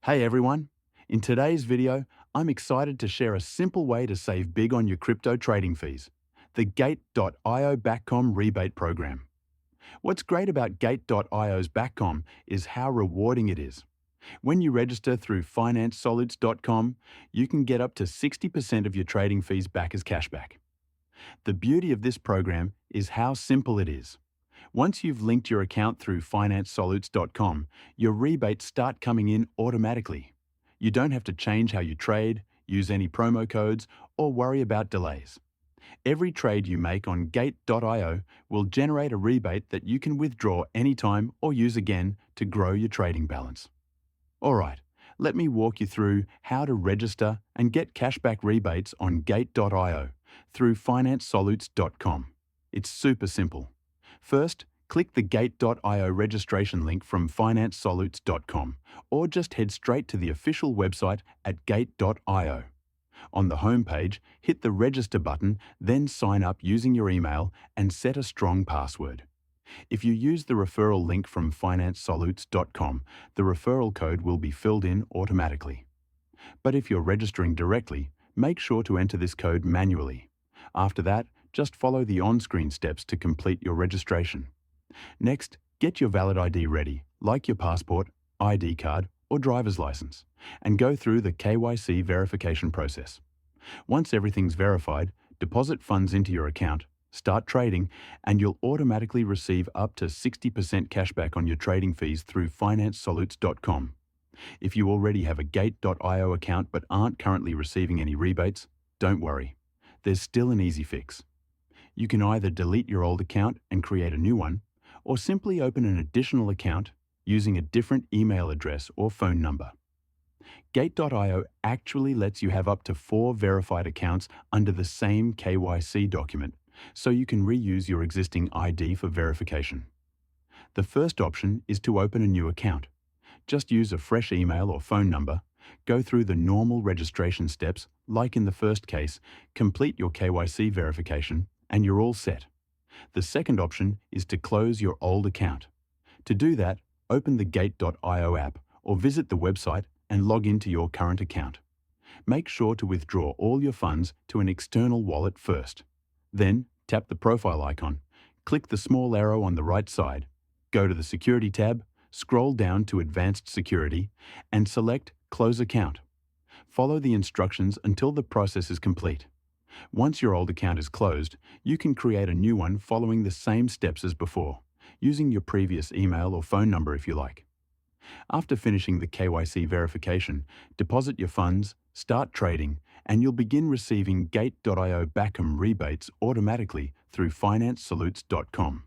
Hey everyone! In today's video, I'm excited to share a simple way to save big on your crypto trading fees, the Gate.io Backcom rebate program. What's great about Gate.io's Backcom is how rewarding it is. When you register through Solutes.com, you can get up to 60% of your trading fees back as cashback. The beauty of this program is how simple it is. Once you've linked your account through Solutes.com, your rebates start coming in automatically. You don't have to change how you trade, use any promo codes, or worry about delays. Every trade you make on Gate.io will generate a rebate that you can withdraw anytime or use again to grow your trading balance. Alright, let me walk you through how to register and get cashback rebates on Gate.io through FinanceSolutes.com. It's super simple. First, click the Gate.io registration link from FinanceSolutes.com or just head straight to the official website at Gate.io. On the homepage, hit the Register button, then sign up using your email and set a strong password. If you use the referral link from FinanceSolutes.com, the referral code will be filled in automatically. But if you're registering directly, make sure to enter this code manually. After that, just follow the on-screen steps to complete your registration. Next, get your valid ID ready, like your passport, ID card, or driver's license, and go through the KYC verification process. Once everything's verified, deposit funds into your account, start trading, and you'll automatically receive up to 60% cashback on your trading fees through FinanceSolutes.com. If you already have a Gate.io account but aren't currently receiving any rebates, don't worry. There's still an easy fix. You can either delete your old account and create a new one, or simply open an additional account using a different email address or phone number. Gate.io actually lets you have up to 4 verified accounts under the same KYC document, so you can reuse your existing ID for verification. The first option is to open a new account. Just use a fresh email or phone number, go through the normal registration steps, like in the first case, complete your KYC verification, and you're all set. The second option is to close your old account. To do that, open the Gate.io app or visit the website and log into your current account. Make sure to withdraw all your funds to an external wallet first. Then, tap the profile icon, click the small arrow on the right side, go to the Security tab, scroll down to Advanced Security, and select Close Account. Follow the instructions until the process is complete. Once your old account is closed, you can create a new one following the same steps as before, using your previous email or phone number if you like. After finishing the KYC verification, deposit your funds, start trading, and you'll begin receiving Gate.io Backcom rebates automatically through FinanceSolutes.com.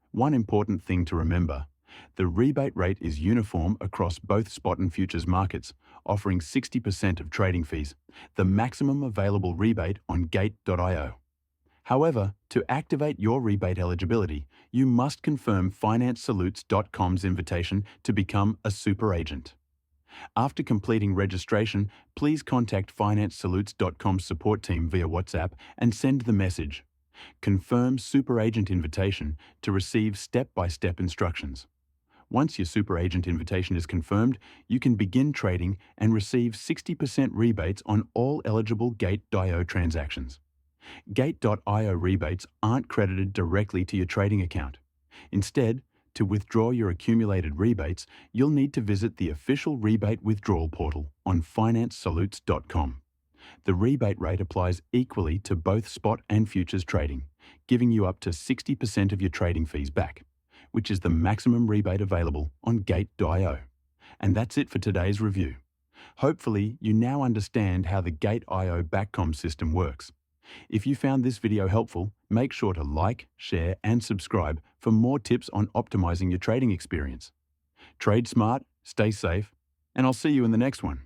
One important thing to remember: the rebate rate is uniform across both spot and futures markets, offering 60% of trading fees, the maximum available rebate on Gate.io. However, to activate your rebate eligibility, you must confirm FinanceSolutes.com's invitation to become a super agent. After completing registration, please contact FinanceSolutes.com's support team via WhatsApp and send the message, "Confirm super agent invitation," to receive step-by-step instructions. Once your super agent invitation is confirmed, you can begin trading and receive 60% rebates on all eligible Gate.io transactions. Gate.io rebates aren't credited directly to your trading account. Instead, to withdraw your accumulated rebates, you'll need to visit the official rebate withdrawal portal on FinanceSolutes.com. The rebate rate applies equally to both spot and futures trading, giving you up to 60% of your trading fees back, which is the maximum rebate available on Gate.io. And that's it for today's review. Hopefully, you now understand how the Gate.io Backcom system works. If you found this video helpful, make sure to like, share, and subscribe for more tips on optimizing your trading experience. Trade smart, stay safe, and I'll see you in the next one.